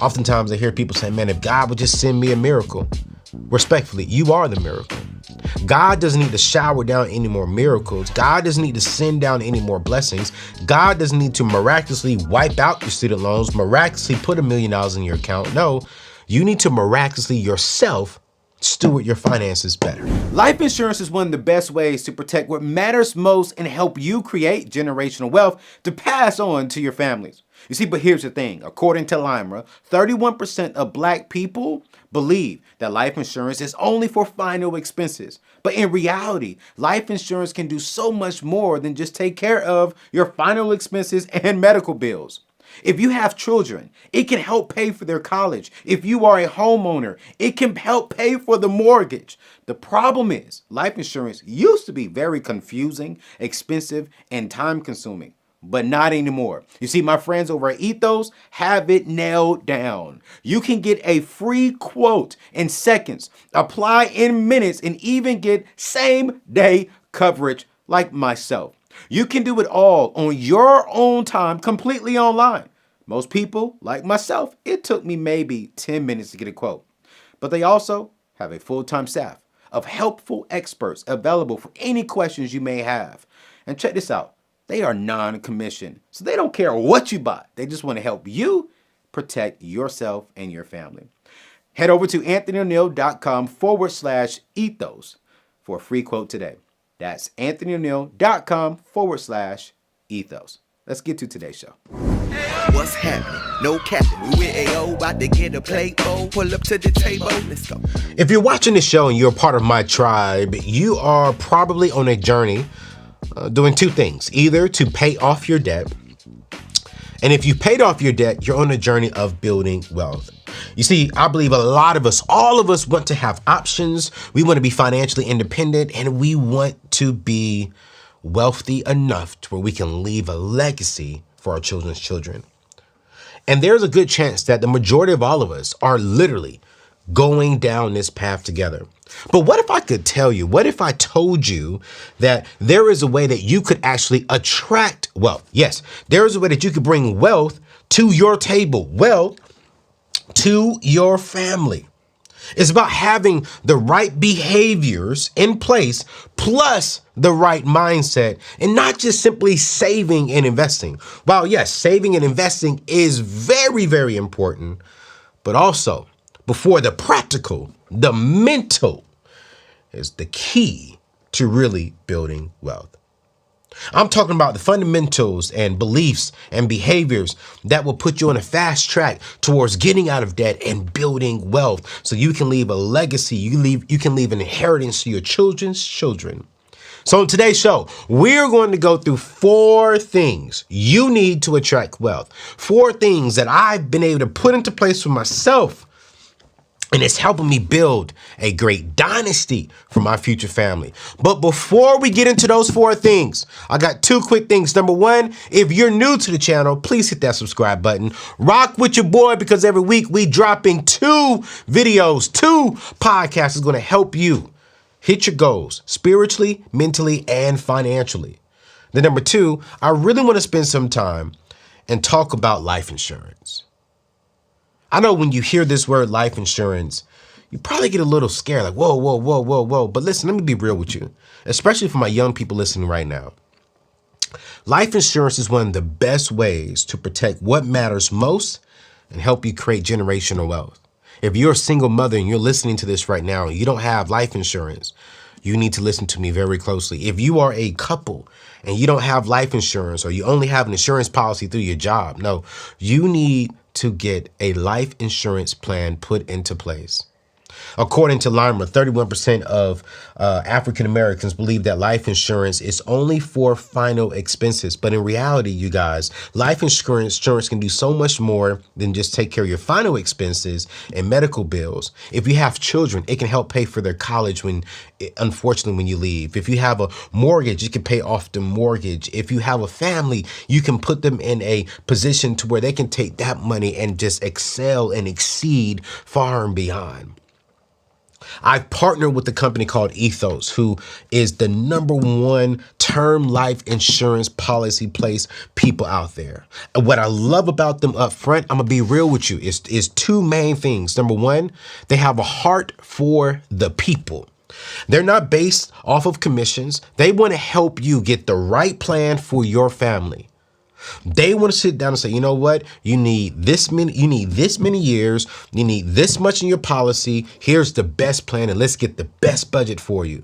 Oftentimes I hear people say, man, if God would just send me a miracle. Respectfully, you are the miracle. God doesn't need to shower down any more miracles. God doesn't need to send down any more blessings. God doesn't need to miraculously wipe out your student loans, miraculously put $1 million in your account. No, you need to miraculously yourself steward your finances better. Life insurance is one of the best ways to protect what matters most and help you create generational wealth to pass on to your families. You see, but here's the thing. According to LIMRA, 31% of Black people believe that life insurance is only for final expenses. But in reality, life insurance can do so much more than just take care of your final expenses and medical bills. If you have children, it can help pay for their college. If you are a homeowner, it can help pay for the mortgage. The problem is, life insurance used to be very confusing, expensive, and time-consuming, but not anymore. You see, my friends over at Ethos have it nailed down. You can get a free quote in seconds, apply in minutes, and even get same-day coverage like myself. You can do it all on your own time, completely online. Most people, like myself, it took me maybe 10 minutes to get a quote. But they also have a full-time staff of helpful experts available for any questions you may have. And check this out. They are non-commissioned, so they don't care what you buy. They just want to help you protect yourself and your family. Head over to anthonyoneil.com/ethos for a free quote today. That's anthonyoneil.com/ethos. Let's get to today's show. What's happening? No captain. We with AO, about to get a plate bowl. Pull up to the table. Let's go. If you're watching this show and you're a part of my tribe, you are probably on a journey doing two things. Either to pay off your debt, and if you paid off your debt, you're on a journey of building wealth. You see, I believe a lot of us, all of us want to have options. We want to be financially independent, and we want to be wealthy enough to where we can leave a legacy for our children's children. And there's a good chance that the majority of all of us are literally going down this path together. But what if I could tell you, what if I told you that there is a way that you could actually attract wealth? Yes, there is a way that you could bring wealth to your table, wealth to your family. It's about having the right behaviors in place, plus the right mindset, and not just simply saving and investing. While yes, saving and investing is very, very important, but also before the practical, the mental is the key to really building wealth. I'm talking about the fundamentals and beliefs and behaviors that will put you on a fast track towards getting out of debt and building wealth so you can leave a legacy, you can leave an inheritance to your children's children. So in today's show, we're going to go through 4 things you need to attract wealth. 4 things that I've been able to put into place for myself, and it's helping me build a great dynasty for my future family. But before we get into those 4 things, I got 2 quick things. Number 1, if you're new to the channel, please hit that subscribe button. Rock with your boy, because every week we dropping 2 videos, 2 podcasts is going to help you hit your goals spiritually, mentally, and financially. Then number 2, I really want to spend some time and talk about life insurance. I know when you hear this word life insurance, you probably get a little scared, like, whoa, whoa, whoa, whoa, whoa. But listen, let me be real with you, especially for my young people listening right now. Life insurance is one of the best ways to protect what matters most and help you create generational wealth. If you're a single mother and you're listening to this right now and you don't have life insurance, you need to listen to me very closely. If you are a couple and you don't have life insurance, or you only have an insurance policy through your job, no, you need to get a life insurance plan put into place. According to LIMRA, 31% of African Americans believe that life insurance is only for final expenses. But in reality, you guys, life insurance can do so much more than just take care of your final expenses and medical bills. If you have children, it can help pay for their college unfortunately, when you leave. If you have a mortgage, you can pay off the mortgage. If you have a family, you can put them in a position to where they can take that money and just excel and exceed far and beyond. I've partnered with a company called Ethos, who is the #1 term life insurance policy place people out there. And what I love about them up front, I'm gonna be real with you, is two main things. Number one, they have a heart for the people. They're not based off of commissions. They want to help you get the right plan for your family. They want to sit down and say, you know what? You need this many years. You need this much in your policy. Here's the best plan, and let's get the best budget for you.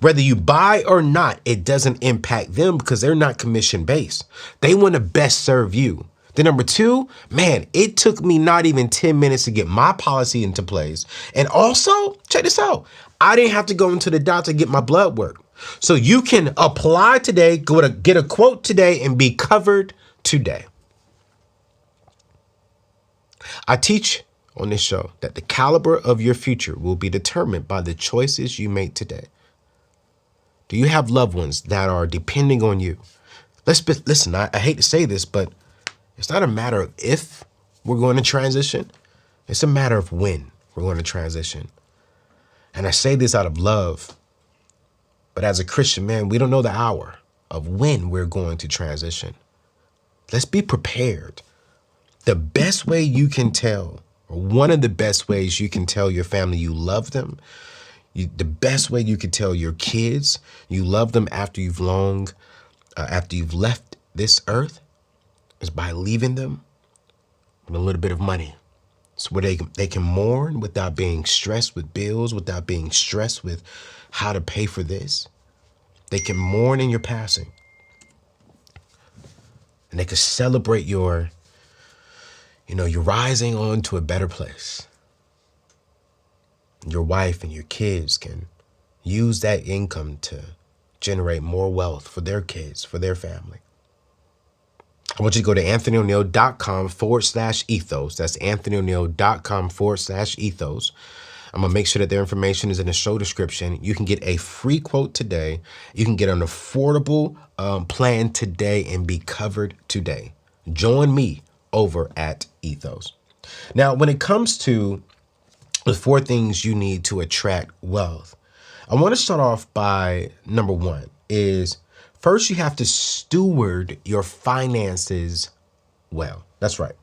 Whether you buy or not, it doesn't impact them because they're not commission based. They want to best serve you. Then number two, man, it took me not even 10 minutes to get my policy into place. And also, check this out. I didn't have to go into the doctor to get my blood work. So you can apply today, go to get a quote today, and be covered today. I teach on this show that the caliber of your future will be determined by the choices you make today. Do you have loved ones that are depending on you? Listen, I hate to say this, but it's not a matter of if we're going to transition. It's a matter of when we're going to transition. And I say this out of love. But as a Christian man, we don't know the hour of when we're going to transition. Let's be prepared. The best way you can tell, or one of the best ways you can tell your family you love them, the best way you can tell your kids you love them after you've left this earth, is by leaving them with a little bit of money. So where they can mourn without being stressed with bills, without being stressed with how to pay for this. They can mourn in your passing. And they can celebrate your rising on to a better place. Your wife and your kids can use that income to generate more wealth for their kids, for their family. I want you to go to anthonyoneal.com/ethos. That's anthonyoneal.com/ethos. I'm going to make sure that their information is in the show description. You can get a free quote today. You can get an affordable plan today and be covered today. Join me over at Ethos. Now, when it comes to the 4 things you need to attract wealth, I want to start off by number 1 is first you have to steward your finances well. That's right.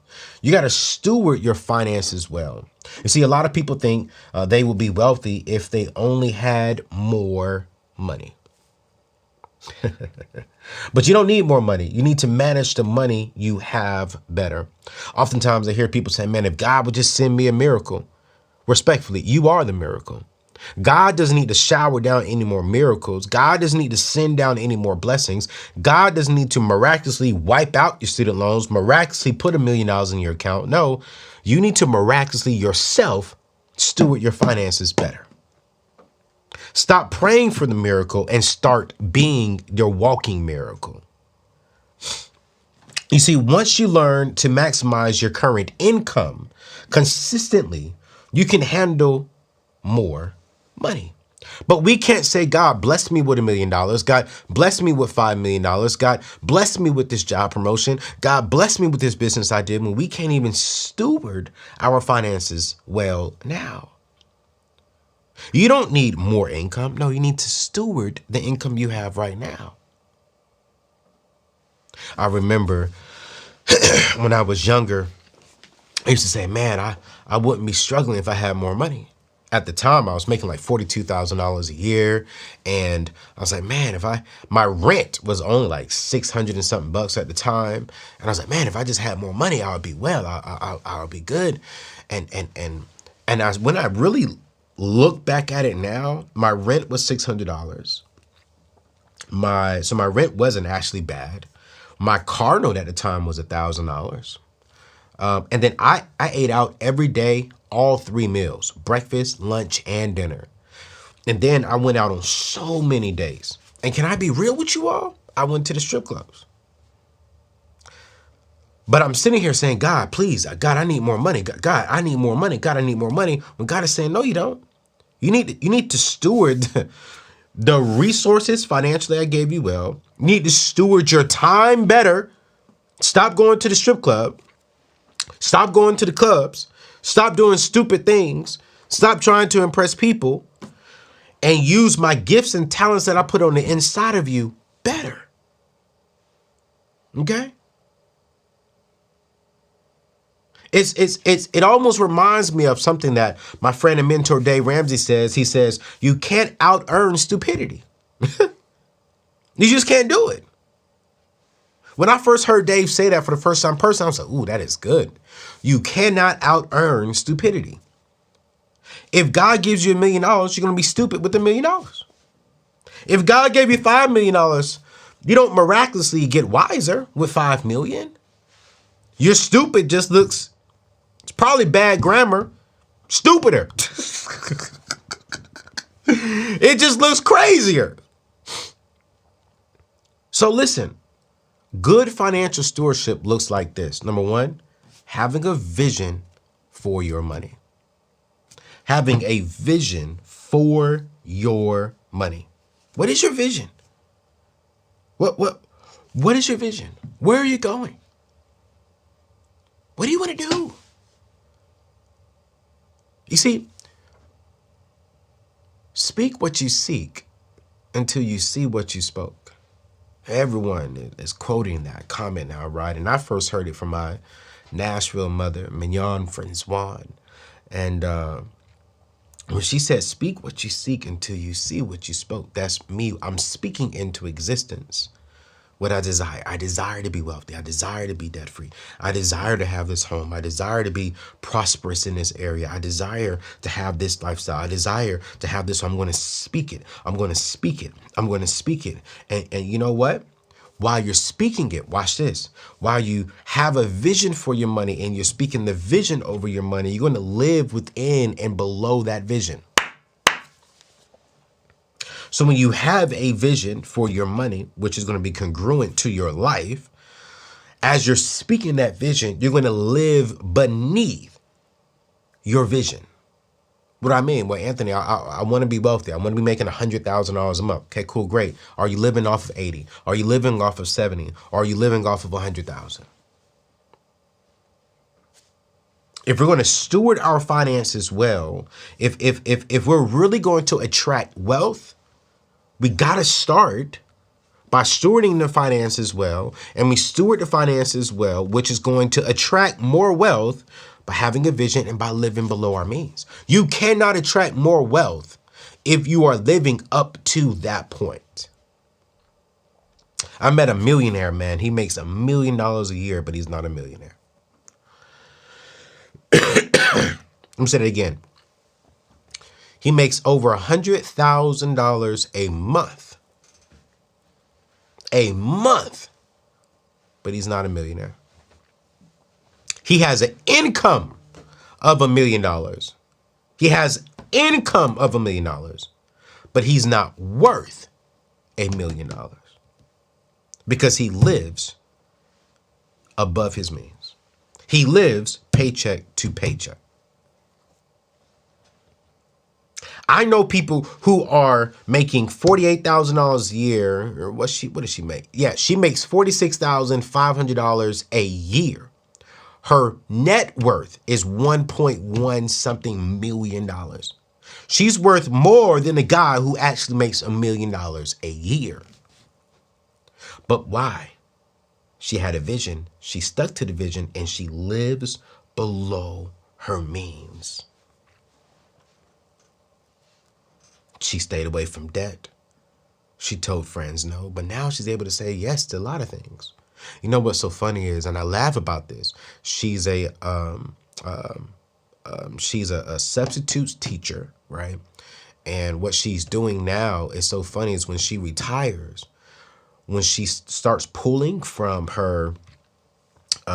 You got to steward your finances well. You see, a lot of people think they will be wealthy if they only had more money. But you don't need more money. You need to manage the money you have better. Oftentimes I hear people say, man, if God would just send me a miracle. Respectfully, you are the miracle. God doesn't need to shower down any more miracles. God doesn't need to send down any more blessings. God doesn't need to miraculously wipe out your student loans, miraculously put $1 million in your account. No, you need to miraculously yourself steward your finances better. Stop praying for the miracle and start being your walking miracle. You see, once you learn to maximize your current income consistently, you can handle more money. But we can't say, God bless me with $1 million. God bless me with $5 million. God bless me with this job promotion. God bless me with this business I did, when we can't even steward our finances well now. You don't need more income. No, you need to steward the income you have right now. I remember when I was younger, I used to say, man, I wouldn't be struggling if I had more money. At the time, I was making like $42,000 a year. And I was like, man, my rent was only like $600 and something bucks at the time. And I was like, man, if I just had more money, I would be well, I would be good. And when I really look back at it now, my rent was $600. So my rent wasn't actually bad. My car note at the time was $1,000. And then I ate out every day, all 3 meals, breakfast, lunch, and dinner. And then I went out on so many days. And can I be real with you all? I went to the strip clubs. But I'm sitting here saying, God, please, God, I need more money. God, I need more money. God, I need more money. When God is saying, no, you don't. You need to steward the resources financially I gave you well. You need to steward your time better. Stop going to the strip club. Stop going to the clubs. Stop doing stupid things. Stop trying to impress people and use my gifts and talents that I put on the inside of you better. Okay? It almost reminds me of something that my friend and mentor Dave Ramsey says. He says, you can't out-earn stupidity. You just can't do it. When I first heard Dave say that for the first time personally, I was like, ooh, that is good. You cannot out-earn stupidity. If God gives you $1 million, you're going to be stupid with $1 million. If God gave you $5 million, you don't miraculously get wiser with $5 million. Your stupid just looks, it's probably bad grammar, stupider. It just looks crazier. So listen, good financial stewardship looks like this. Number one, having a vision for your money. Having a vision for your money. What is your vision? What is your vision? Where are you going? What do you want to do? You see, speak what you seek until you see what you spoke. Everyone is quoting that comment now, right? And I first heard it from my Nashville mother, Mignon Francois. And when she said, speak what you seek until you see what you spoke, that's me. I'm speaking into existence what I desire. I desire to be wealthy. I desire to be debt free. I desire to have this home. I desire to be prosperous in this area. I desire to have this lifestyle. I desire to have this. So I'm going to speak it. I'm going to speak it. I'm going to speak it. And you know what? While you're speaking it, watch this. While you have a vision for your money and you're speaking the vision over your money, you're going to live within and below that vision. So when you have a vision for your money, which is going to be congruent to your life, as you're speaking that vision, you're going to live beneath your vision. What do I mean? Well, Anthony, I want to be wealthy. I want to be making $100,000 a month. Okay, cool, great. Are you living off of 80? Are you living off of 70? Or are you living off of 100,000? If we're going to steward our finances well, if we're really going to attract wealth, we got to start by stewarding the finances well, and we steward the finances well, which is going to attract more wealth by having a vision and by living below our means. You cannot attract more wealth if you are living up to that point. I met a millionaire, man. He makes $1 million a year, but he's not a millionaire. Let me say it again. He makes over $100,000 a month. A month. But he's not a millionaire. He has an income of $1 million. He has income of $1 million. But he's not worth $1 million. Because he lives above his means. He lives paycheck to paycheck. I know people who are making $48,000 a year, or what does she make? Yeah, she makes $46,500 a year. Her net worth is $1.1 something million. She's worth more than a guy who actually makes $1 million a year. But why? She had a vision, she stuck to the vision, and she lives below her means. She stayed away from debt. She told friends no, but now she's able to say yes to a lot of things. You know what's so funny is, and I laugh about this, she's a substitute teacher, right? And what she's doing now is so funny is when she retires, when she starts pulling from her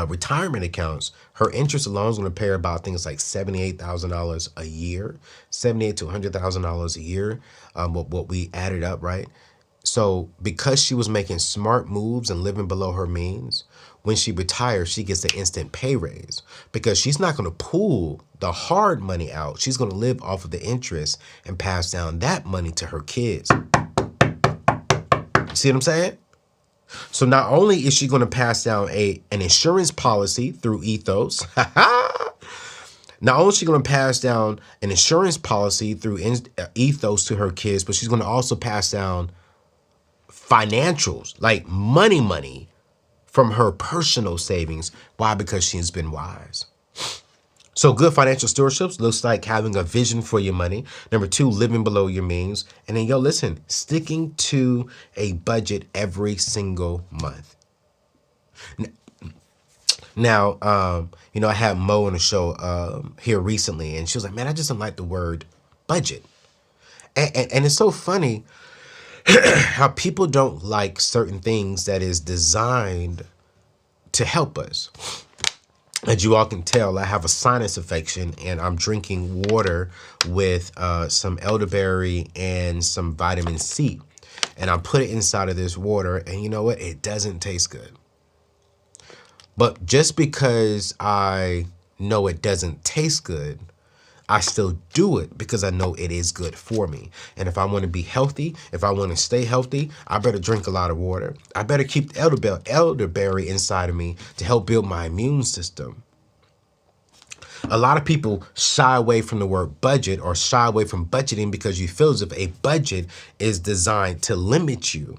retirement accounts, her interest alone is going to pay her about things like $78,000 a year, $78,000 to $100,000 a year, what we added up, right? So because she was making smart moves and living below her means, when she retires, she gets an instant pay raise because she's not going to pull the hard money out. She's going to live off of the interest and pass down that money to her kids. See what I'm saying? So not only is she going to pass down an insurance policy through Ethos, Not only is she going to pass down an insurance policy through ethos to her kids, but she's going to also pass down financials, like money from her personal savings. Why? Because she's been wise. So good financial stewardship looks like having a vision for your money. Number 2, living below your means. And then, listen, sticking to a budget every single month. Now, I had Mo on the show here recently, and she was like, man, I just don't like the word budget. And it's so funny how people don't like certain things that is designed to help us. As you all can tell, I have a sinus infection, and I'm drinking water with some elderberry and some vitamin C. And I put it inside of this water, and you know what? It doesn't taste good. But just because I know it doesn't taste good, I still do it because I know it is good for me. And if I want to be healthy, if I want to stay healthy, I better drink a lot of water. I better keep the elderberry inside of me to help build my immune system. A lot of people shy away from the word budget or shy away from budgeting because you feel as if a budget is designed to limit you.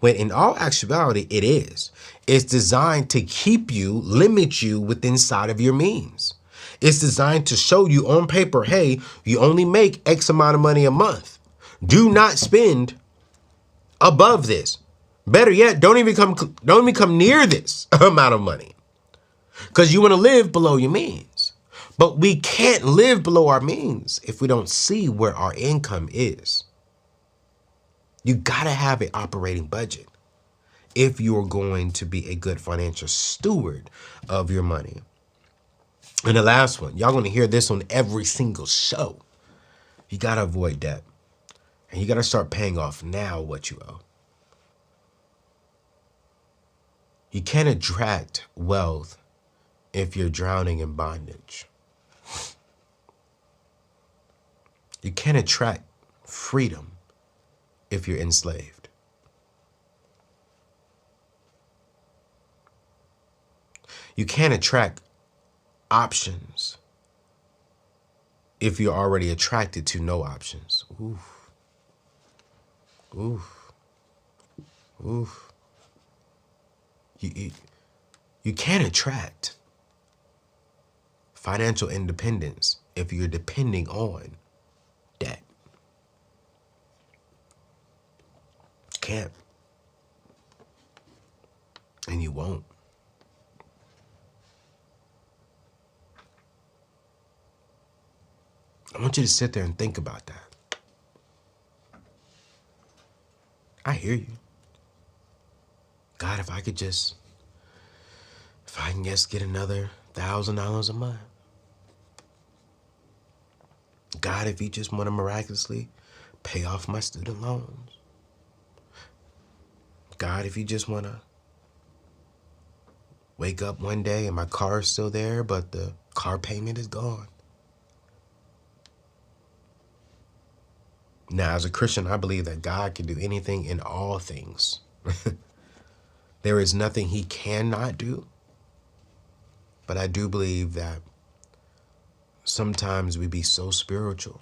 When in all actuality, it is. It's designed to keep you, limit you within inside of your means. It's designed to show you on paper, hey, you only make X amount of money a month. Do not spend above this. Better yet, don't even come near this amount of money, because you want to live below your means. But we can't live below our means if we don't see where our income is. You got to have an operating budget if you're going to be a good financial steward of your money. And the last one, y'all going to hear this on every single show. You got to avoid debt. And you got to start paying off now what you owe. You can't attract wealth if you're drowning in bondage. You can't attract freedom if you're enslaved. You can't attract options if you're already attracted to no options. Oof. Oof. Oof. You can't attract financial independence if you're depending on debt. Can't. And you won't. I want you to sit there and think about that. I hear you. God, if I can just get another $1,000 a month. God, if you just want to miraculously pay off my student loans. God, if you just want to wake up one day and my car is still there, but the car payment is gone. Now, as a Christian, I believe that God can do anything in all things. There is nothing he cannot do. But I do believe that sometimes we be so spiritual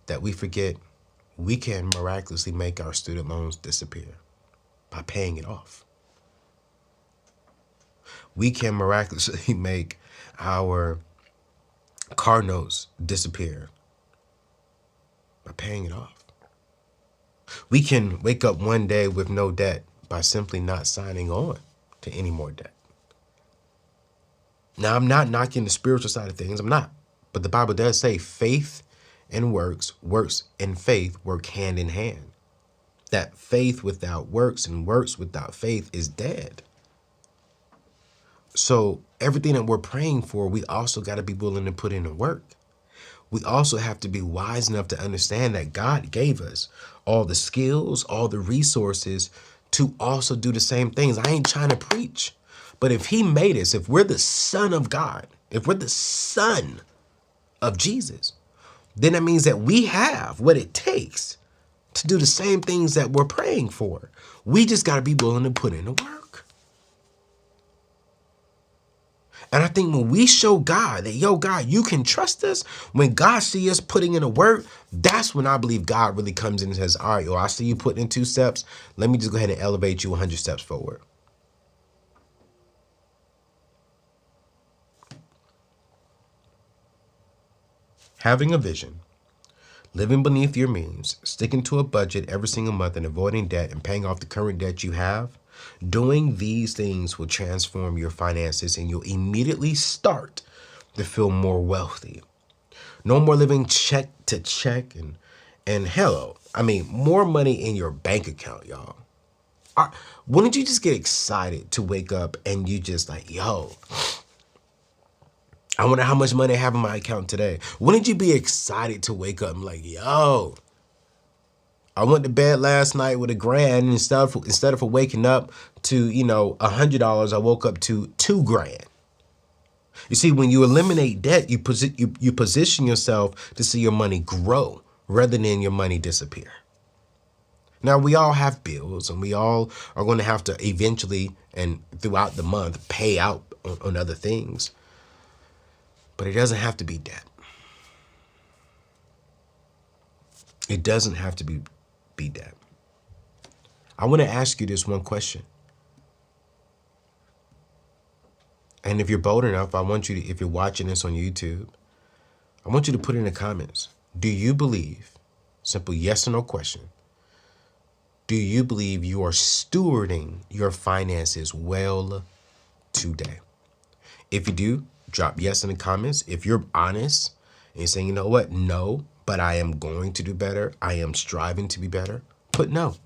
that we forget we can miraculously make our student loans disappear by paying it off. We can miraculously make our car notes disappear by paying it off. We can wake up one day with no debt by simply not signing on to any more debt. Now, I'm not knocking the spiritual side of things. I'm not. But the Bible does say faith and works and faith work hand in hand. That faith without works and works without faith is dead. So everything that we're praying for, we also got to be willing to put in the work. We also have to be wise enough to understand that God gave us all the skills, all the resources to also do the same things. I ain't trying to preach, but if he made us, if we're the son of God, if we're the son of Jesus, then that means that we have what it takes to do the same things that we're praying for. We just got to be willing to put in the work. And I think when we show God that, yo, God, you can trust us, when God see us putting in a work, that's when I believe God really comes in and says, all right, yo, I see you putting in 2 steps. Let me just go ahead and elevate you 100 steps forward. Having a vision, living beneath your means, sticking to a budget every single month and avoiding debt and paying off the current debt you have, doing these things will transform your finances and you'll immediately start to feel more wealthy. No more living check to check and hello, I mean, more money in your bank account, y'all. Wouldn't you just get excited to wake up and you just like, yo, I wonder how much money I have in my account today. Wouldn't you be excited to wake up and like, yo, I went to bed last night with $1,000 and instead of waking up to, $100, I woke up to $2,000. You see, when you eliminate debt, you position yourself to see your money grow rather than your money disappear. Now, we all have bills and we all are going to have to eventually and throughout the month pay out on other things. But it doesn't have to be debt. It doesn't have to be debt. I want to ask you this one question. And if you're bold enough, I want you to, if you're watching this on YouTube, I want you to put in the comments. Do you believe, simple yes or no question, do you believe you are stewarding your finances well today? If you do, drop yes in the comments. If you're honest and you're saying, you know what, no, but I am going to do better, I am striving to be better, put no.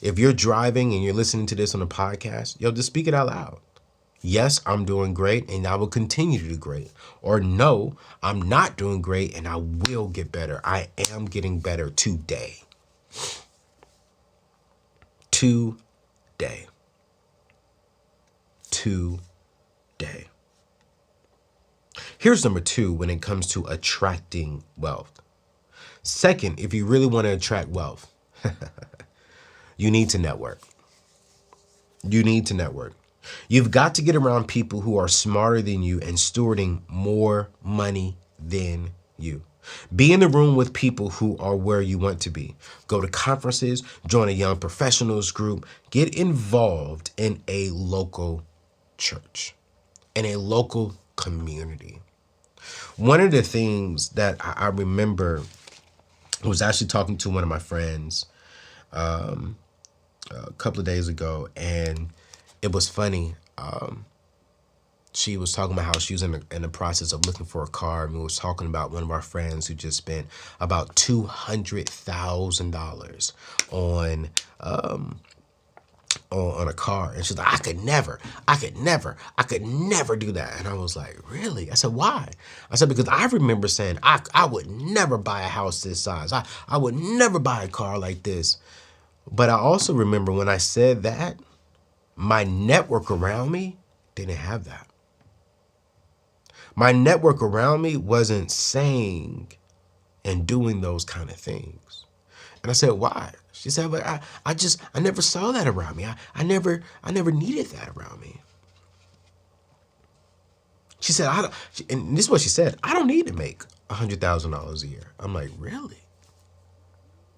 If you're driving and you're listening to this on a podcast, just speak it out loud. Yes, I'm doing great and I will continue to do great. Or no, I'm not doing great and I will get better. I am getting better today. Today. Here's number 2 when it comes to attracting wealth. Second, if you really want to attract wealth, you need to network. You need to network. You've got to get around people who are smarter than you and stewarding more money than you. Be in the room with people who are where you want to be. Go to conferences, join a young professionals group, get involved in a local church, in a local community. One of the things that I remember was actually talking to one of my friends a couple of days ago, and it was funny. She was talking about how she was in the process of looking for a car, and we was talking about one of our friends who just spent about $200,000 on a car. And she's like, I could never do that. And I was like, really? I said, why? I said, because I remember saying, I would never buy a house this size. I would never buy a car like this. But I also remember when I said that, my network around me didn't have that. My network around me wasn't saying and doing those kind of things. And I said, why? She said, but I never saw that around me. I never needed that around me. She said, and this is what she said, I don't need to make $100,000 a year. I'm like, really?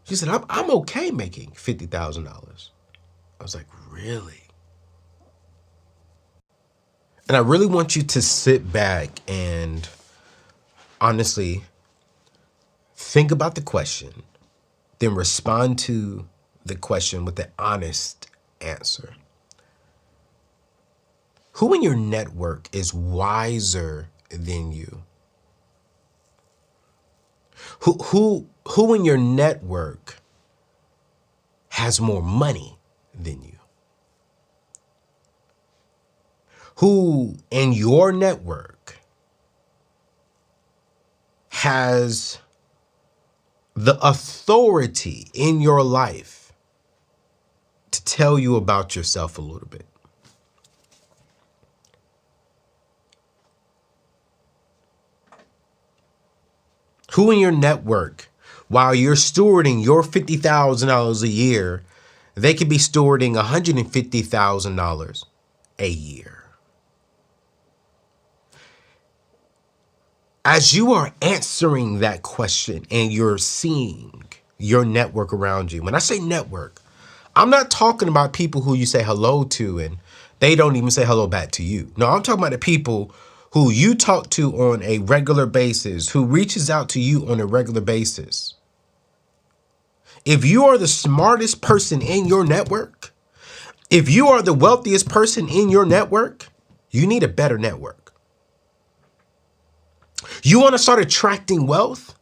She said, I'm okay making $50,000. I was like, really? And I really want you to sit back and honestly think about the question, then respond to the question with an honest answer. Who in your network is wiser than you? Who in your network has more money than you? Who in your network has the authority in your life to tell you about yourself a little bit? Who in your network, while you're stewarding your $50,000 a year, they could be stewarding $150,000 a year? As you are answering that question and you're seeing your network around you, when I say network, I'm not talking about people who you say hello to and they don't even say hello back to you. No, I'm talking about the people who you talk to on a regular basis, who reaches out to you on a regular basis. If you are the smartest person in your network, if you are the wealthiest person in your network, you need a better network. You want to start attracting wealth?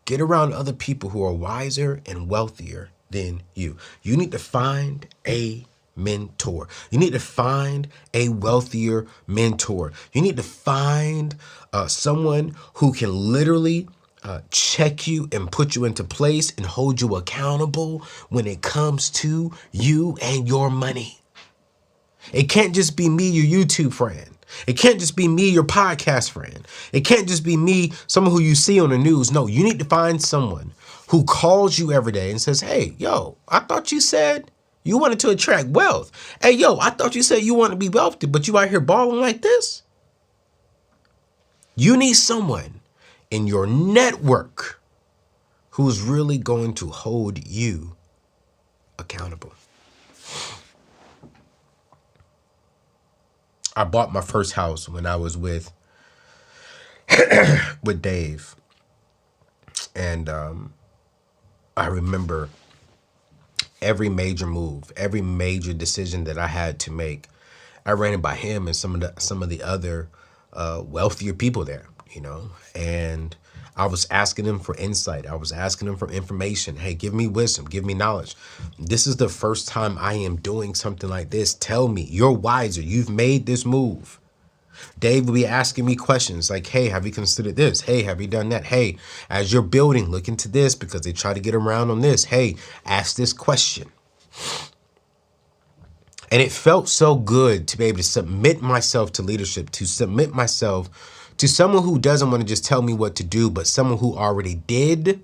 Get around other people who are wiser and wealthier than you. You need to find a mentor. You need to find a wealthier mentor. You need to find someone who can literally check you and put you into place and hold you accountable when it comes to you and your money. It can't just be me, your YouTube friend. It can't just be me, your podcast friend. It can't just be me, someone who you see on the news. No, you need to find someone who calls you every day and says, hey, yo, I thought you said you wanted to attract wealth. Hey, yo, I thought you said you want to be wealthy, but you out here balling like this. You need someone in your network who's really going to hold you accountable. I bought my first house when I was with Dave. And I remember every major move, every major decision that I had to make, I ran it by him and some of the other wealthier people there, you know, and I was asking him for insight. I was asking him for information. Hey, give me wisdom, give me knowledge. This is the first time I am doing something like this. Tell me, you're wiser. You've made this move. Dave will be asking me questions like, hey, have you considered this? Hey, have you done that? Hey, as you're building, look into this because they try to get around on this. Hey, ask this question. And it felt so good to be able to submit myself to leadership, to submit myself to someone who doesn't want to just tell me what to do, but someone who already did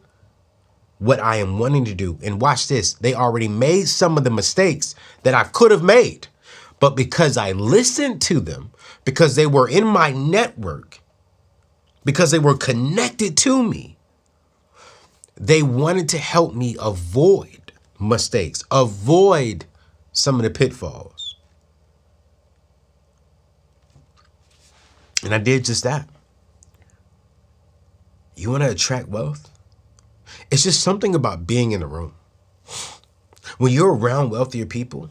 what I am wanting to do. And watch this. They already made some of the mistakes that I could have made. But because I listened to them, because they were in my network, because they were connected to me, they wanted to help me avoid mistakes, avoid some of the pitfalls. And I did just that. You want to attract wealth? It's just something about being in a room. When you're around wealthier people,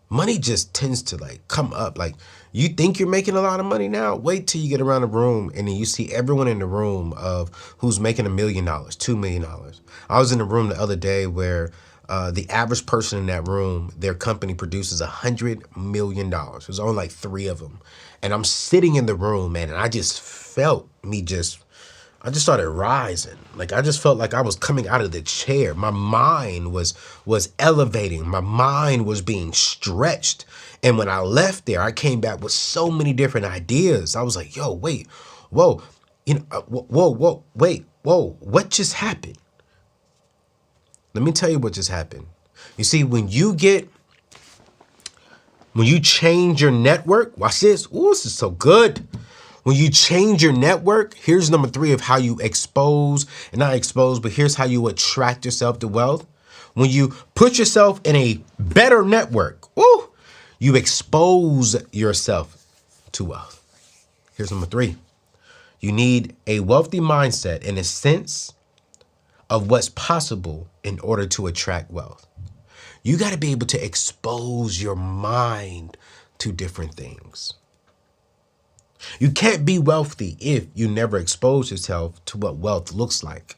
money just tends to like come up. Like you think you're making a lot of money now. Wait till you get around the room and then you see everyone in the room of who's making $1 million, $2 million. I was in a room the other day where the average person in that room, their company produces $100 million. There's only like 3 of them. And I'm sitting in the room, man, and I just felt I just started rising. Like I just felt like I was coming out of the chair. My mind was elevating. My mind was being stretched. And when I left there, I came back with so many different ideas. I was like, yo, wait, whoa, whoa, what just happened? Let me tell you what just happened. You see, when you change your network, watch this. Ooh, this is so good. When you change your network, here's number 3 of how you expose, and not expose, but here's how you attract yourself to wealth. When you put yourself in a better network, ooh, you expose yourself to wealth. Here's number 3. You need a wealthy mindset and a sense of what's possible in order to attract wealth. You got to be able to expose your mind to different things. You can't be wealthy if you never expose yourself to what wealth looks like.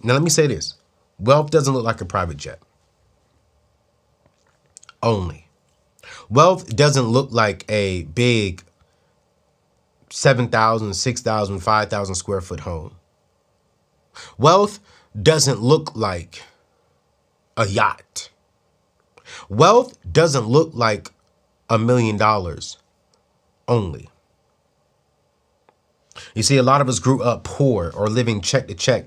Now, let me say this. Wealth doesn't look like a private jet. Only. Wealth doesn't look like a big 7,000, 6,000, 5,000 square foot home. Wealth doesn't look like a yacht. Wealth doesn't look like $1 million only. You see, a lot of us grew up poor or living check to check.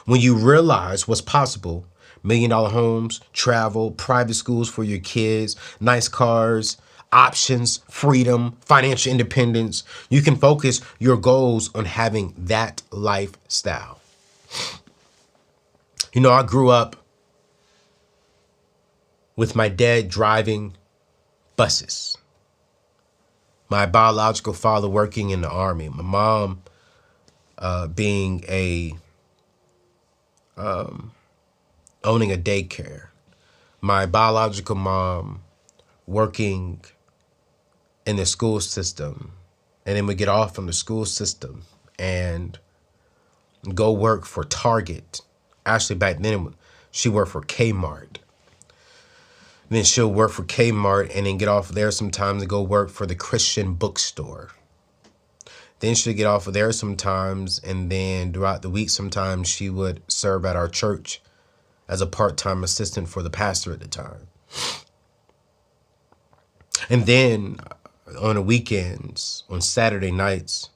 When you realize what's possible, $1 million homes, travel, private schools for your kids, nice cars, options, freedom, financial independence. You can focus your goals on having that lifestyle. You know, I grew up with my dad driving buses, my biological father working in the Army, my mom being owning a daycare, my biological mom working in the school system, and then we get off from the school system and go work for Target. Actually, back then she worked for Kmart. Then she'll work for Kmart and then get off there sometimes and go work for the Christian bookstore. Then she'll get off of there sometimes, and then throughout the week sometimes she would serve at our church as a part-time assistant for the pastor at the time. And then on the weekends, on Saturday nights,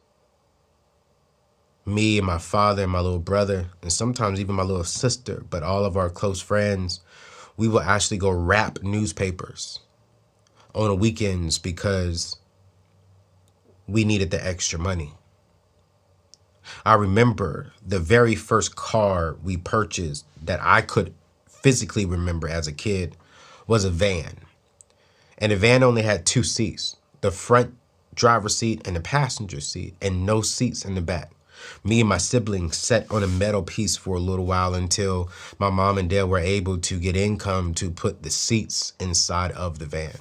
me and my father and my little brother, and sometimes even my little sister, but all of our close friends, we will actually go wrap newspapers on the weekends because we needed the extra money. I remember the very first car we purchased that I could physically remember as a kid was a van. And the van only had 2 seats, the front driver's seat and the passenger seat, and no seats in the back. Me and my siblings sat on a metal piece for a little while until my mom and dad were able to get income to put the seats inside of the van.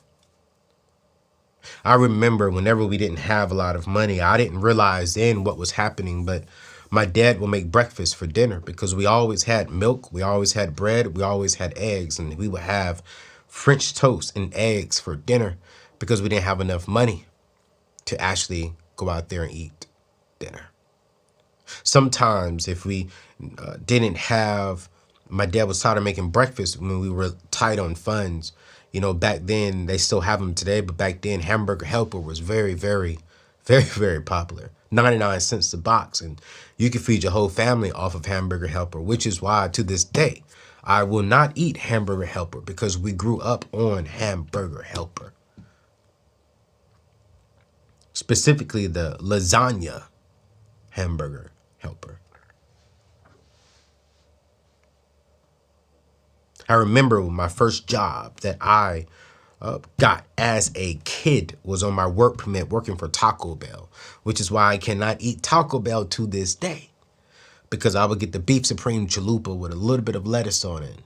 I remember whenever we didn't have a lot of money, I didn't realize then what was happening, but my dad would make breakfast for dinner because we always had milk, we always had bread, we always had eggs, and we would have French toast and eggs for dinner because we didn't have enough money to actually go out there and eat dinner. Sometimes if we didn't have, my dad was tired of making breakfast when we were tight on funds. You know, back then, they still have them today, but back then, Hamburger Helper was very, very, very, very popular. 99 cents a box, and you could feed your whole family off of Hamburger Helper, which is why to this day, I will not eat Hamburger Helper because we grew up on Hamburger Helper. Specifically, the lasagna Hamburger Helper. I remember my first job that I got as a kid was on my work permit working for Taco Bell, which is why I cannot eat Taco Bell to this day, because I would get the beef supreme chalupa with a little bit of lettuce on it,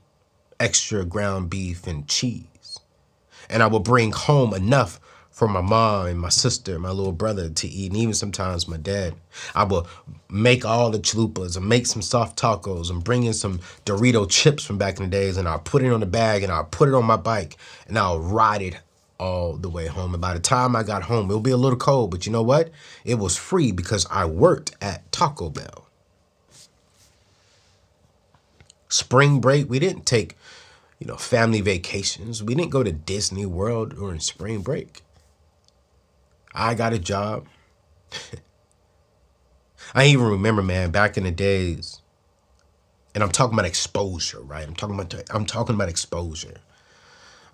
extra ground beef and cheese. And I would bring home enough for my mom and my sister and my little brother to eat, and even sometimes my dad. I would make all the chalupas and make some soft tacos and bring in some Dorito chips from back in the days, and I'll put it on the bag and I'll put it on my bike and I'll ride it all the way home. And by the time I got home, it'll be a little cold, but you know what? It was free because I worked at Taco Bell. Spring break, we didn't take, family vacations. We didn't go to Disney World during spring break. I got a job. I even remember, man, back in the days, and I'm talking about exposure, right? I'm talking about exposure.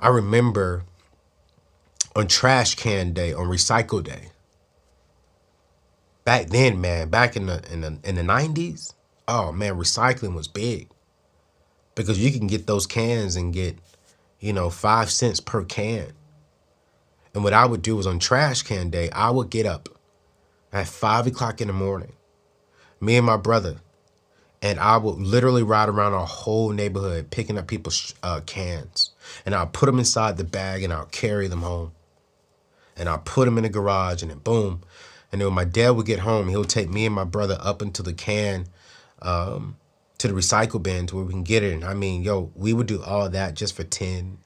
I remember on trash can day, on recycle day. Back then, man, back in the 90s, oh man, recycling was big. Because you can get those cans and get, 5 cents per can. And what I would do was on trash can day, I would get up at 5 o'clock in the morning, me and my brother, and I would literally ride around our whole neighborhood picking up people's cans. And I'll put them inside the bag and I'll carry them home. And I'll put them in the garage and then boom. And then when my dad would get home, he'll take me and my brother up into the can, to the recycle bin to where we can get it. And I mean, we would do all that just for 10,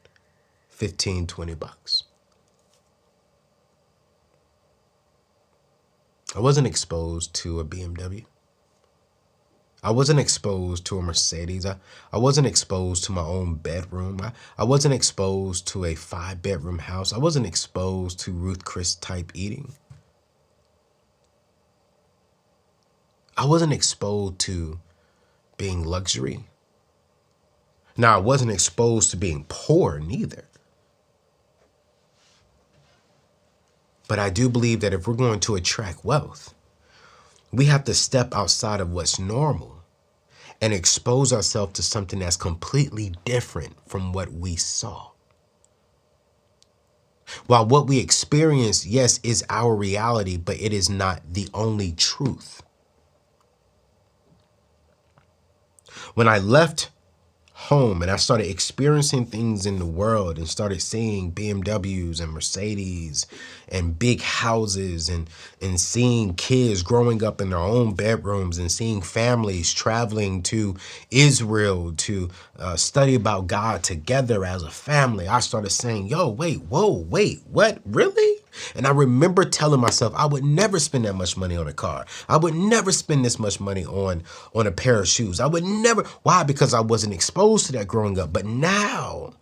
15, 20 bucks. I wasn't exposed to a BMW. I wasn't exposed to a Mercedes. I wasn't exposed to my own bedroom. I wasn't exposed to a 5-bedroom house. I wasn't exposed to Ruth Chris type eating. I wasn't exposed to being luxury. Now, I wasn't exposed to being poor neither. But I do believe that if we're going to attract wealth, we have to step outside of what's normal and expose ourselves to something that's completely different from what we saw. While what we experience, yes, is our reality, but it is not the only truth. When I left home and I started experiencing things in the world and started seeing BMWs and Mercedes and big houses and seeing kids growing up in their own bedrooms and seeing families traveling to Israel to study about God together as a family, I started saying, yo, wait, what, really? And I remember telling myself I would never spend that much money on a car. I would never spend this much money on a pair of shoes. I would never. Why? Because I wasn't exposed to that growing up. But now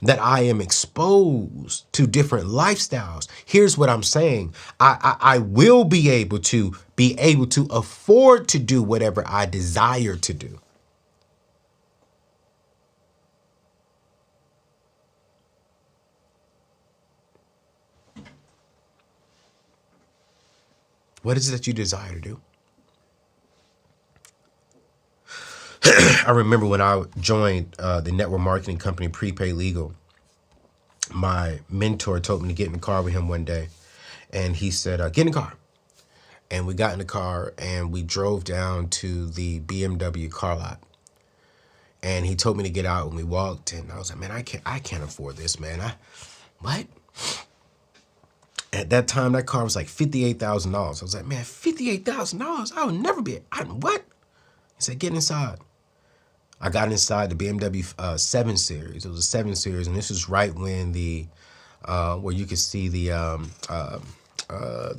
that I am exposed to different lifestyles, here's what I'm saying. I will be able to afford to do whatever I desire to do. What is it that you desire to do? I remember when I joined the network marketing company, Prepaid Legal, my mentor told me to get in the car with him one day. And he said, get in the car. And we got in the car and we drove down to the BMW car lot. And he told me to get out and we walked. And I was like, man, I can't afford this, man. What? At that time, that car was like $58,000. I was like, man, $58,000? I would never be. What? He said, get inside. I got inside the BMW 7 Series. It was a 7 Series, and this was right when where you could see the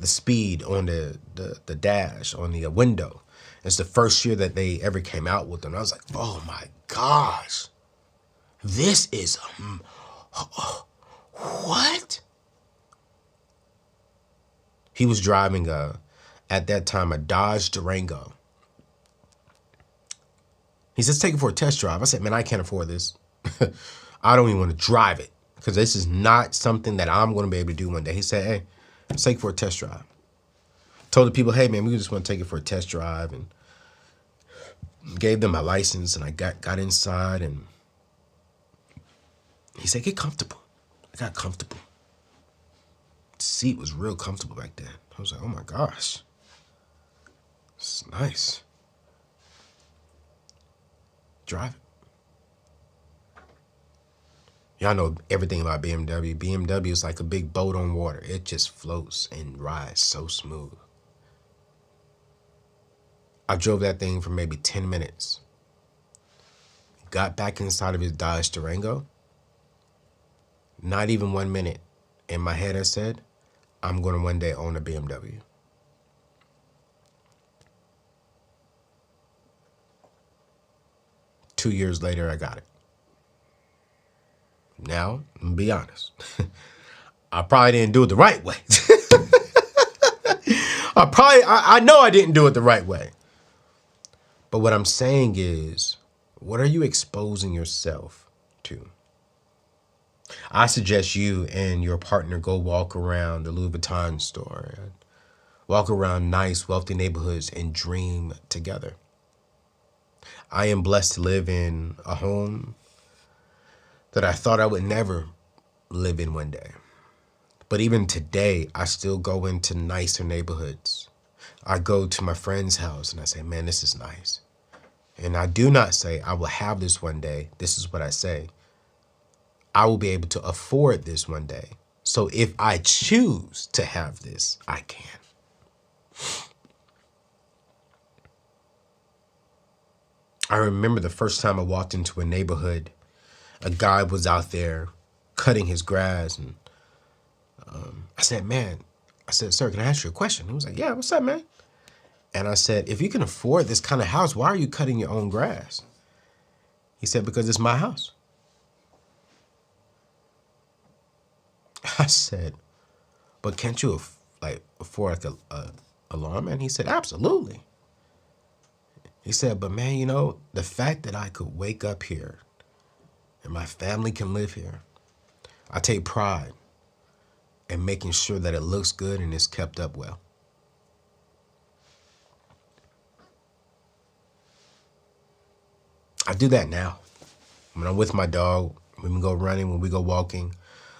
speed on the dash on the window. It's the first year that they ever came out with them. I was like, oh my gosh, this is what? He was driving at that time a Dodge Durango. He says, take it for a test drive. I said, man, I can't afford this. I don't even want to drive it because this is not something that I'm going to be able to do one day. He said, hey, let's take it for a test drive. Told the people, hey, man, we just want to take it for a test drive, and gave them my license, and I got inside, and he said, get comfortable. I got comfortable. The seat was real comfortable back then. I was like, oh my gosh, it's nice. Drive it. Y'all know everything about BMW. BMW is like a big boat on water. It just floats and rides so smooth. I drove that thing for maybe 10 minutes. Got back inside of his Dodge Durango. Not even 1 minute. In my head, I said, I'm going to one day own a BMW. Two years later, I got it. Now, I'm gonna be honest. I probably didn't do it the right way. I know I didn't do it the right way. But what I'm saying is, what are you exposing yourself to? I suggest you and your partner go walk around the Louis Vuitton store, and walk around nice, wealthy neighborhoods and dream together. I am blessed to live in a home that I thought I would never live in one day. But even today, I still go into nicer neighborhoods. I go to my friend's house and I say, man, this is nice. And I do not say I will have this one day. This is what I say. I will be able to afford this one day. So if I choose to have this, I can. I remember the first time I walked into a neighborhood, a guy was out there cutting his grass, and I said, sir, can I ask you a question? He was like, yeah, what's up, man? And I said, if you can afford this kind of house, why are you cutting your own grass? He said, because it's my house. I said, but can't you afford a lawnman? He said, absolutely. He said, but man, you know, the fact that I could wake up here and my family can live here, I take pride and making sure that it looks good and is kept up well. I do that now. When I'm with my dog, when we go running, when we go walking,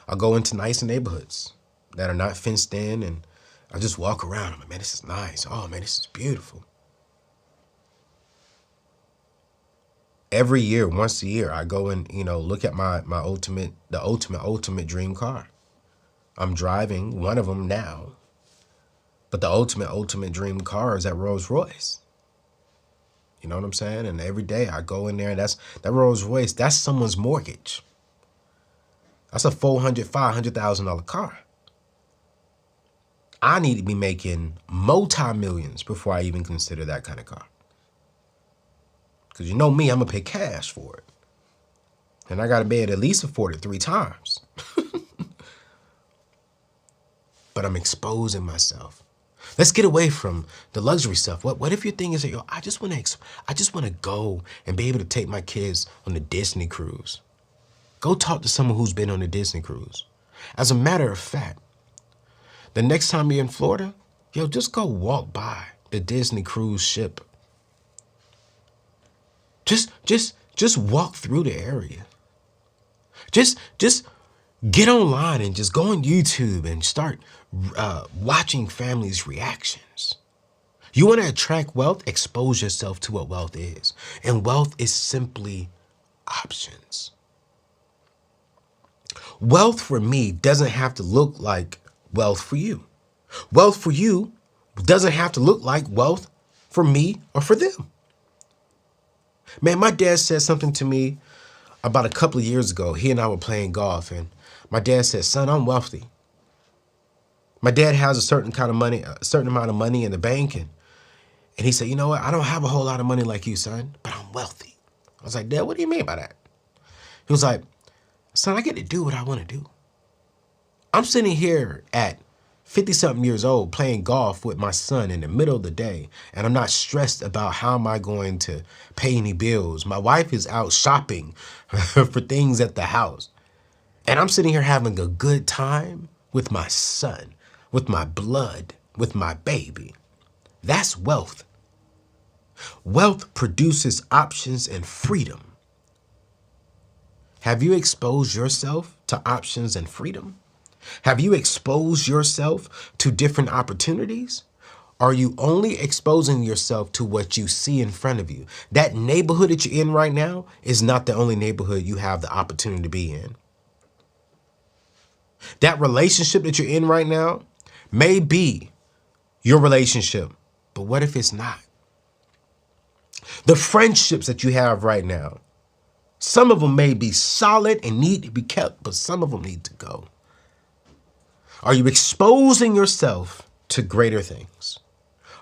I go into nice neighborhoods that are not fenced in, and I just walk around. I'm like, man, this is nice. Oh, man, this is beautiful. Every year, once a year, I go and, look at the ultimate dream car. I'm driving one of them now, but the ultimate dream car is that Rolls Royce. You know what I'm saying? And every day I go in there, and that Rolls Royce, that's someone's mortgage. That's a $400,000, $500,000 car. I need to be making multi-millions before I even consider that kind of car. Because you know me, I'm going to pay cash for it. And I got to be able to at least afford it 3 times. But I'm exposing myself. Let's get away from the luxury stuff. What if your thing is that, I just want to go and be able to take my kids on the Disney cruise. Go talk to someone who's been on a Disney cruise. As a matter of fact, the next time you're in Florida, just go walk by the Disney cruise ship. Just walk through the area. Just get online and just go on YouTube and start watching families' reactions. You want to attract wealth? Expose yourself to what wealth is. And wealth is simply options. Wealth for me doesn't have to look like wealth for you. Wealth for you doesn't have to look like wealth for me or for them. Man, my dad said something to me about a couple of years ago. He and I were playing golf, and my dad said, son, I'm wealthy. My dad has a certain amount of money in the bank, and he said, you know what? I don't have a whole lot of money like you, son, but I'm wealthy. I was like, Dad, what do you mean by that? He was like, son, I get to do what I want to do. I'm sitting here at 50-something years old playing golf with my son in the middle of the day, and I'm not stressed about how am I going to pay any bills. My wife is out shopping for things at the house, and I'm sitting here having a good time with my son, with my blood, with my baby. That's wealth. Wealth produces options and freedom. Have you exposed yourself to options and freedom? Have you exposed yourself to different opportunities? Are you only exposing yourself to what you see in front of you? That neighborhood that you're in right now is not the only neighborhood you have the opportunity to be in. That relationship that you're in right now may be your relationship, but what if it's not? The friendships that you have right now, some of them may be solid and need to be kept, but some of them need to go. Are you exposing yourself to greater things?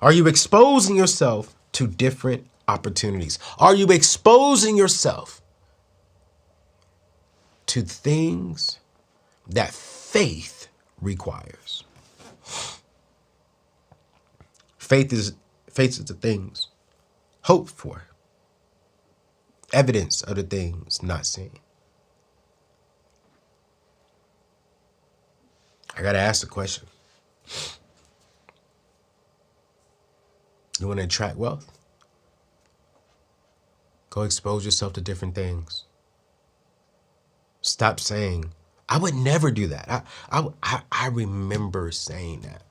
Are you exposing yourself to different opportunities? Are you exposing yourself to things that faith requires? Faith is the things hoped for, evidence of the things not seen. I got to ask the question. You want to attract wealth? Go expose yourself to different things. Stop saying, I would never do that. I remember saying that.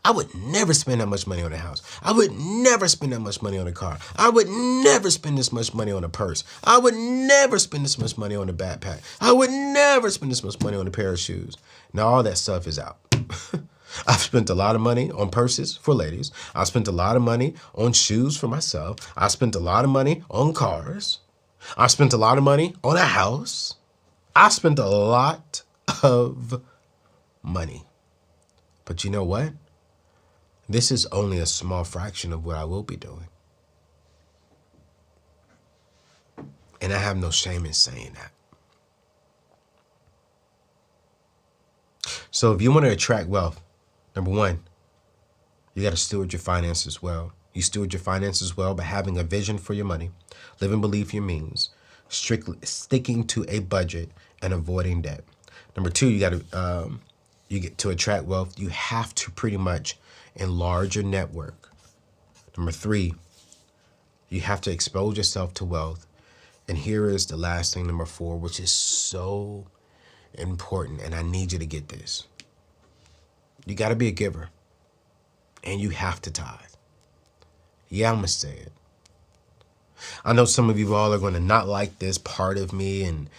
I would never spend that much money on a house. I would never spend that much money on a car. I would never spend this much money on a purse. I would never spend this much money on a backpack. I would never spend this much money on a pair of shoes. Now all that stuff is out. I've spent a lot of money on purses for ladies. I spent a lot of money on shoes for myself. I spent a lot of money on cars. I spent a lot of money on a house. I spent a lot of money. But you know what? This is only a small fraction of what I will be doing. And I have no shame in saying that. So if you want to attract wealth, number one, you got to steward your finances well. You steward your finances well by having a vision for your money, living beneath your means, strictly sticking to a budget, and avoiding debt. Number two, you get to attract wealth, you have to pretty much enlarge your network. Number three, you have to expose yourself to wealth. And here is the last thing, number four, which is so important, and I need you to get this. You got to be a giver, and you have to tithe. Yeah, I'm going to say it. I know some of you all are going to not like this part of me, and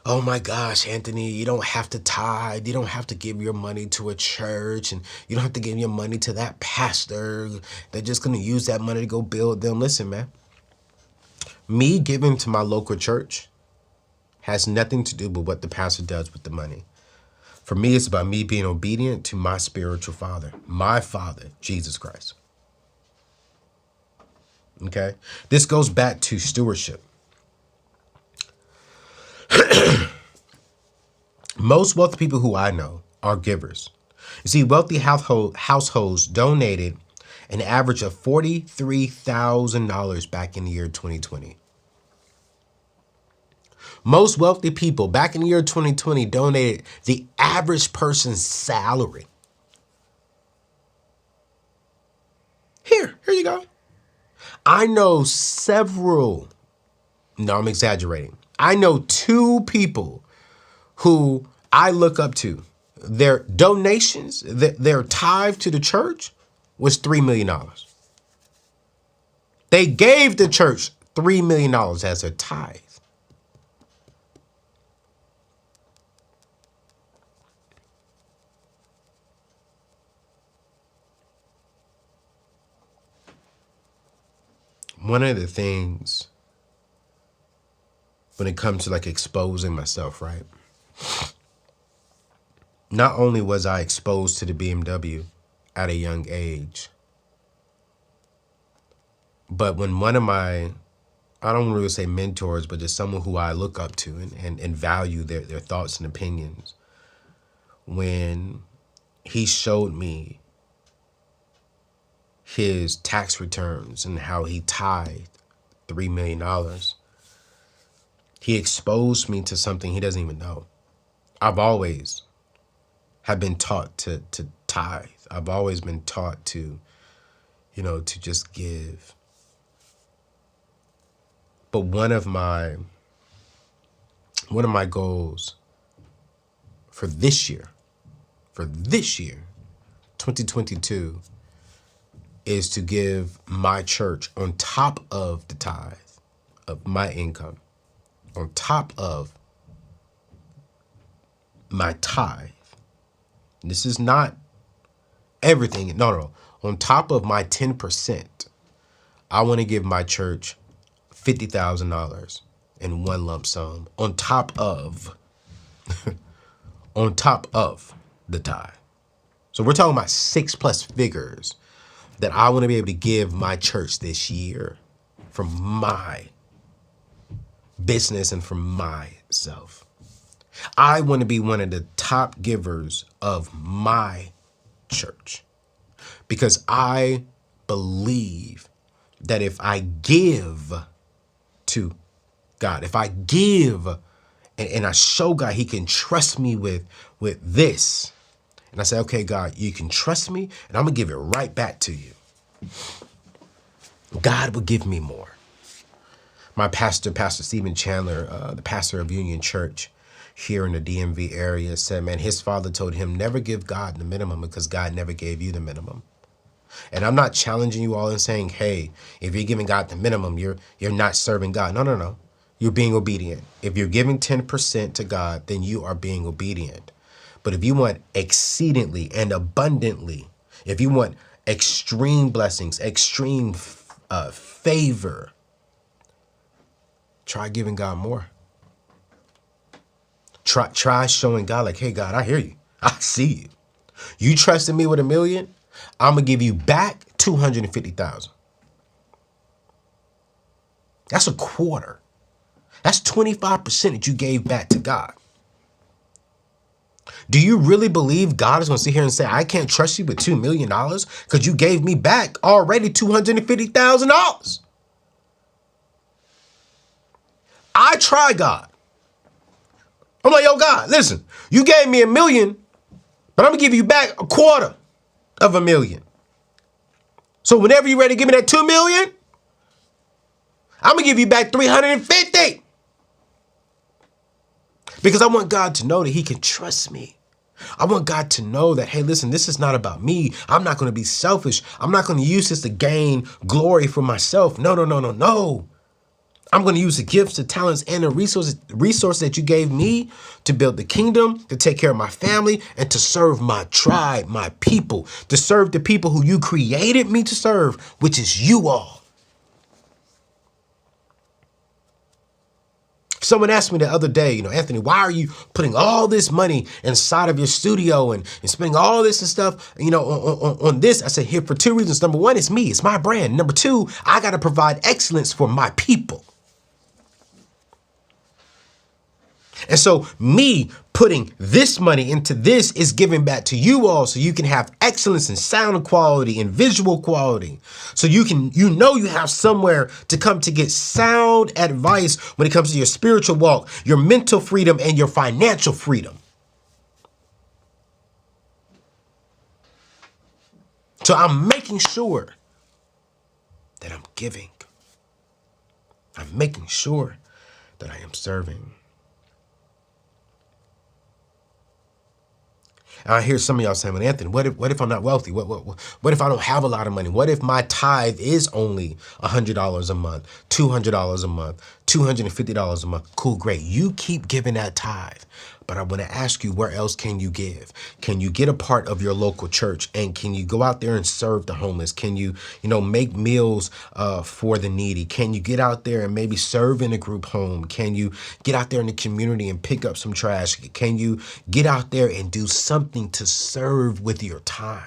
oh my gosh, Anthony, you don't have to tithe. You don't have to give your money to a church, and you don't have to give your money to that pastor. They're just going to use that money to go build them. Listen, man, me giving to my local church has nothing to do with what the pastor does with the money. For me, it's about me being obedient to my spiritual father, my Father, Jesus Christ. Okay? This goes back to stewardship. Most wealthy people who I know are givers. You see, wealthy households donated an average of $43,000 back in the year 2020. Most wealthy people back in the year 2020 donated the average person's salary. Here you go. I know several, no, I'm exaggerating. I know two people who I look up to. Their donations, their tithe to the church was $3 million. They gave the church $3 million as a tithe. One of the things when it comes to like exposing myself, right? Not only was I exposed to the BMW at a young age, but when one of my, I don't really say mentors, but just someone who I look up to and value their thoughts and opinions, when he showed me his tax returns and how he tithed $3 million, he exposed me to something he doesn't even know. I've always have been taught to tithe. I've always been taught to, to just give. But one of my goals for this year, 2022, is to give my church on top of the tithe of my income, on top of my tithe. This is not everything. No. On top of my 10%, I want to give my church $50,000 in one lump sum on top of, the tithe. So we're talking about 6+ figures that I want to be able to give my church this year from my business and from myself. I want to be one of the top givers of my church because I believe that if I give to God, if I give and I show God he can trust me with this, and I say, okay, God, you can trust me, and I'm going to give it right back to you, God will give me more. My pastor, Pastor Stephen Chandler, the pastor of Union Church here in the DMV area, said, man, his father told him, never give God the minimum because God never gave you the minimum. And I'm not challenging you all and saying, hey, if you're giving God the minimum, you're not serving God. No. You're being obedient. If you're giving 10% to God, then you are being obedient. But if you want exceedingly and abundantly, if you want extreme blessings, extreme favor, try giving God more. Try showing God like, hey, God, I hear you. I see you. You trusted me with $1 million. I'm going to give you back $250,000. That's a quarter. That's 25% that you gave back to God. Do you really believe God is going to sit here and say, I can't trust you with $2 million because you gave me back already $250,000? I try God. I'm like, yo, God, listen, you gave me $1 million, but I'm gonna give you back $250,000. So whenever you're ready to give me that $2 million, I'm gonna give you back 350. Because I want God to know that he can trust me. I want God to know that, hey, listen, this is not about me. I'm not going to be selfish. I'm not going to use this to gain glory for myself. No, no, no, no, no. I'm going to use the gifts, the talents, and the resources that you gave me to build the kingdom, to take care of my family, and to serve my tribe, my people, to serve the people who you created me to serve, which is you all. Someone asked me the other day, Anthony, why are you putting all this money inside of your studio and spending all this and stuff, on this? I said, here for 2 reasons. Number one, it's me. It's my brand. Number two, I got to provide excellence for my people. And so me putting this money into this is giving back to you all so you can have excellence in sound quality and visual quality. So you have somewhere to come to get sound advice when it comes to your spiritual walk, your mental freedom, and your financial freedom. So I'm making sure that I'm giving. I'm making sure that I am serving. And I hear some of y'all saying, well, Anthony, what if I'm not wealthy? What if I don't have a lot of money? What if my tithe is only $100 a month, $200 a month, $250 a month? Cool, great. You keep giving that tithe. But I want to ask you, where else can you give? Can you get a part of your local church? And can you go out there and serve the homeless? Can you, make meals for the needy? Can you get out there and maybe serve in a group home? Can you get out there in the community and pick up some trash? Can you get out there and do something to serve with your time?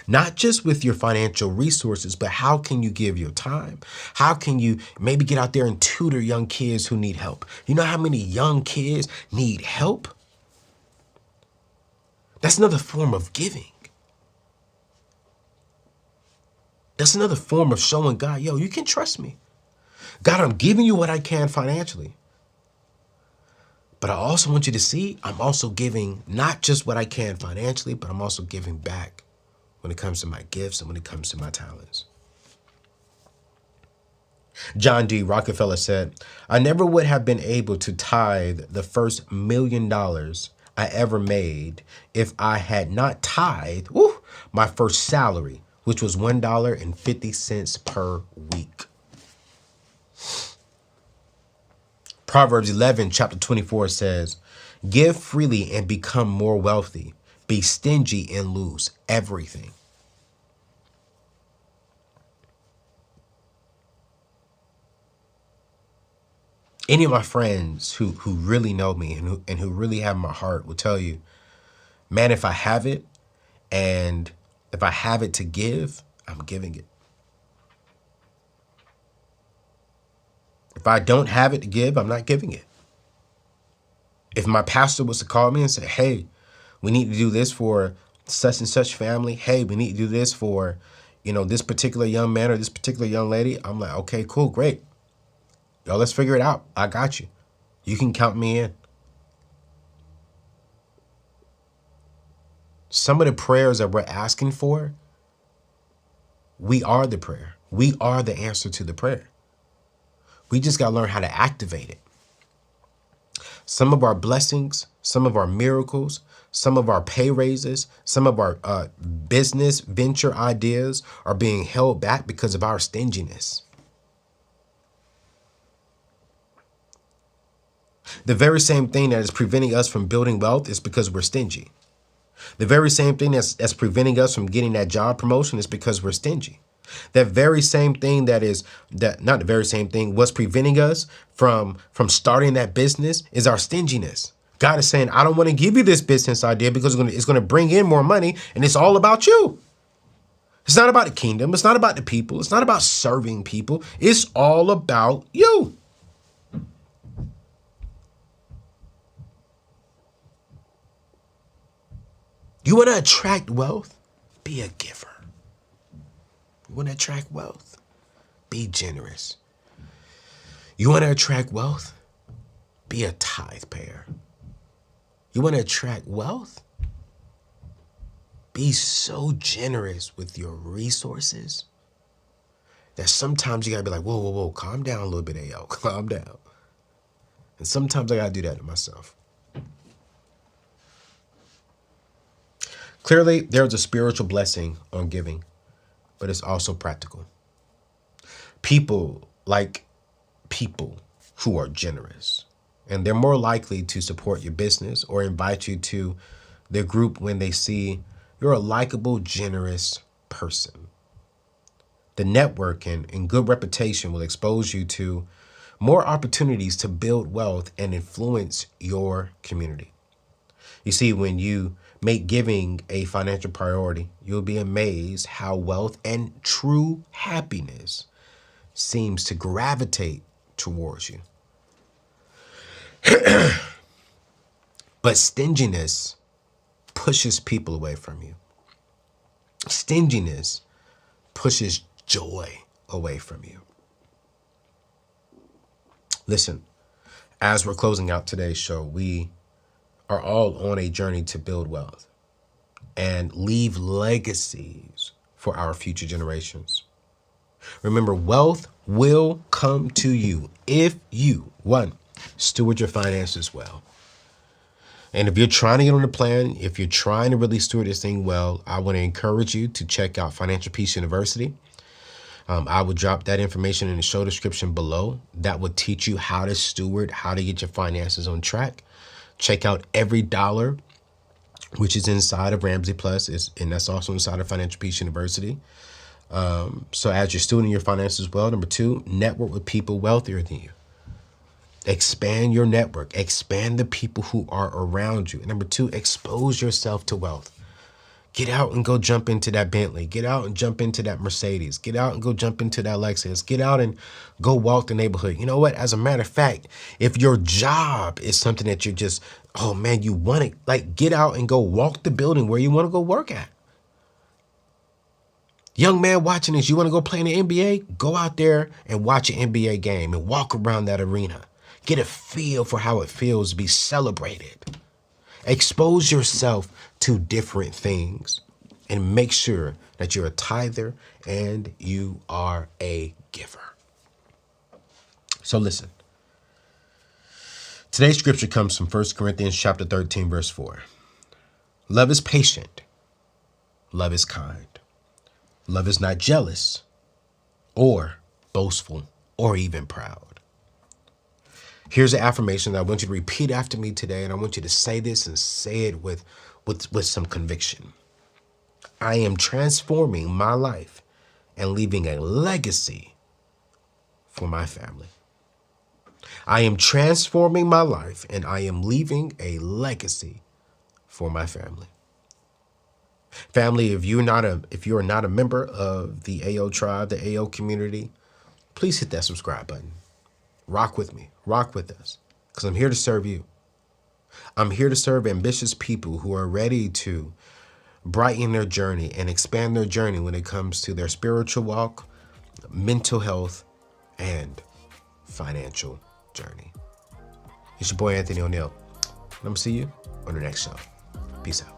Not just with your financial resources, but how can you give your time? How can you maybe get out there and tutor young kids who need help? You know how many young kids need help? That's another form of giving. That's another form of showing God, yo, you can trust me. God, I'm giving you what I can financially. But I also want you to see, I'm also giving not just what I can financially, but I'm also giving back when it comes to my gifts and when it comes to my talents. John D. Rockefeller said, I never would have been able to tithe the first $1 million I ever made if I had not tithed my first salary, which was $1.50 per week. Proverbs 11, chapter 24 says, give freely and become more wealthy. Be stingy and lose everything. Any of my friends who really know me and who really have my heart will tell you, man, if I have it and if I have it to give, I'm giving it. If I don't have it to give, I'm not giving it. If my pastor was to call me and say, hey, we need to do this for such and such family. Hey, we need to do this for, this particular young man or this particular young lady. I'm like, okay, cool, great. Yo, let's figure it out. I got you. You can count me in. Some of the prayers that we're asking for, we are the prayer. We are the answer to the prayer. We just got to learn how to activate it. Some of our blessings, some of our miracles, some of our pay raises, some of our business venture ideas are being held back because of our stinginess. The very same thing that is preventing us from building wealth is because we're stingy. The very same thing that's preventing us from getting that job promotion is because we're stingy. That very same thing not the very same thing, what's preventing us from starting that business is our stinginess. God is saying, I don't want to give you this business idea because it's going to bring in more money and it's all about you. It's not about the kingdom. It's not about the people. It's not about serving people. It's all about you. You want to attract wealth? Be a giver. You want to attract wealth? Be generous. You want to attract wealth? Be be a tithe payer. You want to attract wealth? Be so generous with your resources that sometimes you gotta be like, whoa, whoa, whoa, calm down a little bit, Ayo, calm down. And sometimes I gotta do that to myself. Clearly, there's a spiritual blessing on giving, but it's also practical. People like people who are generous, and they're more likely to support your business or invite you to their group when they see you're a likable, generous person. The network and good reputation will expose you to more opportunities to build wealth and influence your community. You see, when you make giving a financial priority, you'll be amazed how wealth and true happiness seems to gravitate towards you. But stinginess pushes people away from you. Stinginess pushes joy away from you. Listen, as we're closing out today's show, we are all on a journey to build wealth and leave legacies for our future generations. Remember, wealth will come to you if you, one, steward your finances well. And if you're trying to get on a plan, if you're trying to really steward this thing well, I want to encourage you to check out Financial Peace University. I will drop that information in the show description below. That will teach you how to steward, how to get your finances on track. Check out Every Dollar, which is inside of Ramsey Plus, and that's also inside of Financial Peace University. So as you're stewarding your finances well, number two, network with people wealthier than you. Expand your network. Expand the people who are around you. And number two, expose yourself to wealth. Get out and go jump into that Bentley. Get out and jump into that Mercedes. Get out and go jump into that Lexus. Get out and go walk the neighborhood. You know what? As a matter of fact, if your job is something that you're just, oh man, you want it, like get out and go walk the building where you want to go work at. Young man watching this, you want to go play in the NBA? Go out there and watch an NBA game and walk around that arena. Get a feel for how it feels to be celebrated. Expose yourself to different things and make sure that you're a tither and you are a giver. So listen, today's scripture comes from 1 Corinthians chapter 13, verse 4. Love is patient. Love is kind. Love is not jealous or boastful or even proud. Here's an affirmation that I want you to repeat after me today, and I want you to say this and say it with some conviction. I am transforming my life and leaving a legacy for my family. I am transforming my life and I am leaving a legacy for my family. Family, if you are not a member of the AO tribe, the AO community, please hit that subscribe button. Rock with me, rock with us, because I'm here to serve you. I'm here to serve ambitious people who are ready to brighten their journey and expand their journey when it comes to their spiritual walk, mental health, and financial journey. It's your boy, Anthony O'Neill. I'm going to see you on the next show. Peace out.